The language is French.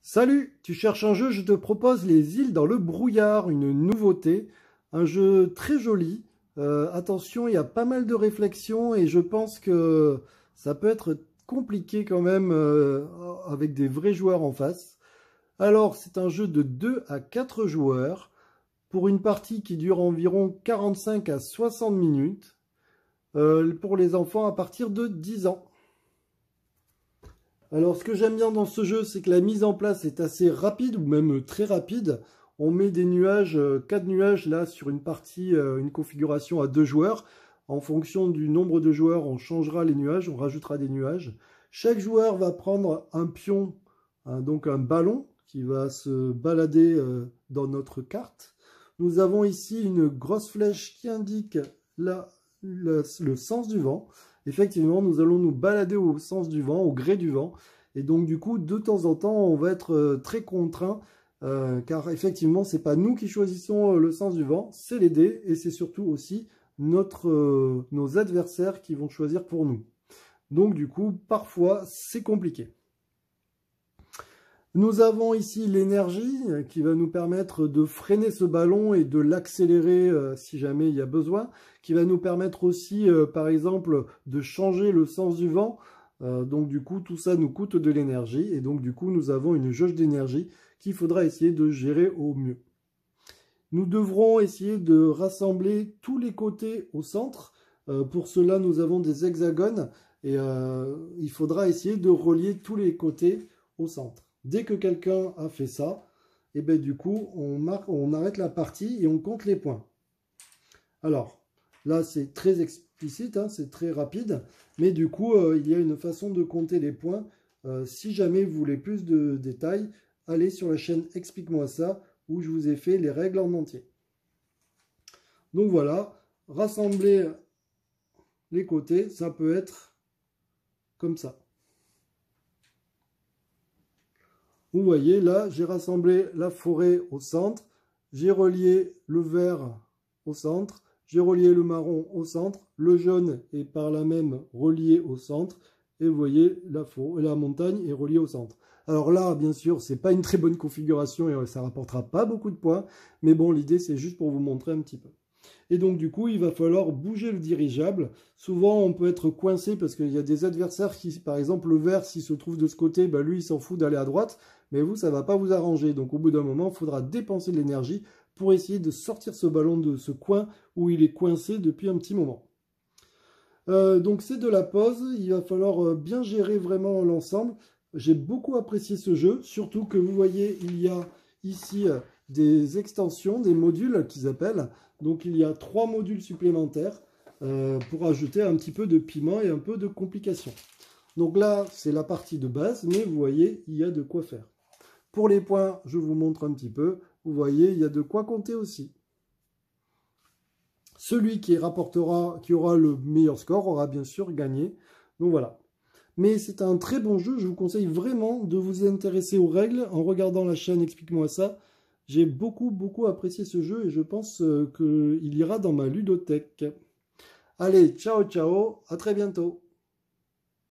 Salut, tu cherches un jeu, je te propose Les Îles dans le brouillard, une nouveauté, un jeu très joli. Attention, il y a pas mal de réflexions et je pense que ça peut être compliqué quand même avec des vrais joueurs en face. Alors, c'est un jeu de 2 à 4 joueurs pour une partie qui dure environ 45 à 60 minutes pour les enfants à partir de 10 ans. Alors, ce que j'aime bien dans ce jeu, c'est que la mise en place est assez rapide, ou même très rapide. On met des nuages, 4 nuages là sur une partie, une configuration à 2 joueurs. En fonction du nombre de joueurs, on changera les nuages, on rajoutera des nuages. Chaque joueur va prendre un pion, donc un ballon, qui va se balader dans notre carte. Nous avons ici une grosse flèche qui indique le sens du vent. Effectivement, nous allons nous balader au sens du vent, au gré du vent. Et donc, du coup, de temps en temps, on va être très contraint, car effectivement, c'est pas nous qui choisissons le sens du vent, c'est les dés, et c'est surtout aussi nos adversaires qui vont choisir pour nous. Donc, du coup, parfois, c'est compliqué. Nous avons ici l'énergie qui va nous permettre de freiner ce ballon et de l'accélérer si jamais il y a besoin, qui va nous permettre aussi, par exemple, de changer le sens du vent. Donc du coup, tout ça nous coûte de l'énergie et donc du coup, nous avons une jauge d'énergie qu'il faudra essayer de gérer au mieux. Nous devrons essayer de rassembler tous les côtés au centre. Pour cela, nous avons des hexagones et il faudra essayer de relier tous les côtés au centre. Dès que quelqu'un a fait ça, et bien du coup, on arrête la partie et on compte les points. Alors, là, c'est très explicite, hein, c'est très rapide, mais du coup, il y a une façon de compter les points. Si jamais vous voulez plus de détails, allez sur la chaîne Explique-moi ça, où je vous ai fait les règles en entier. Donc voilà, rassembler les côtés, ça peut être comme ça. Vous voyez, là, j'ai rassemblé la forêt au centre, j'ai relié le vert au centre, j'ai relié le marron au centre, le jaune est par là même relié au centre, et vous voyez, la montagne est reliée au centre. Alors là, bien sûr, c'est pas une très bonne configuration et ça rapportera pas beaucoup de points, mais bon, l'idée, c'est juste pour vous montrer un petit peu. Et donc, du coup, il va falloir bouger le dirigeable. Souvent, on peut être coincé parce qu'il y a des adversaires qui, par exemple, le vert, s'il se trouve de ce côté, bah, lui, il s'en fout d'aller à droite. Mais vous, ça ne va pas vous arranger. Donc, au bout d'un moment, il faudra dépenser de l'énergie pour essayer de sortir ce ballon de ce coin où il est coincé depuis un petit moment. Donc, c'est de la pause. Il va falloir bien gérer vraiment l'ensemble. J'ai beaucoup apprécié ce jeu, surtout que vous voyez, il y a ici des extensions, des modules qu'ils appellent. Donc il y a 3 modules supplémentaires pour ajouter un petit peu de piment et un peu de complications. Donc là, c'est la partie de base, mais vous voyez, il y a de quoi faire. Pour les points, je vous montre un petit peu. Vous voyez, il y a de quoi compter aussi. Celui qui aura le meilleur score aura bien sûr gagné. Donc voilà. Mais c'est un très bon jeu, je vous conseille vraiment de vous intéresser aux règles en regardant la chaîne Explique-moi ça. J'ai beaucoup apprécié ce jeu et je pense qu'il ira dans ma ludothèque. Allez, ciao, à très bientôt.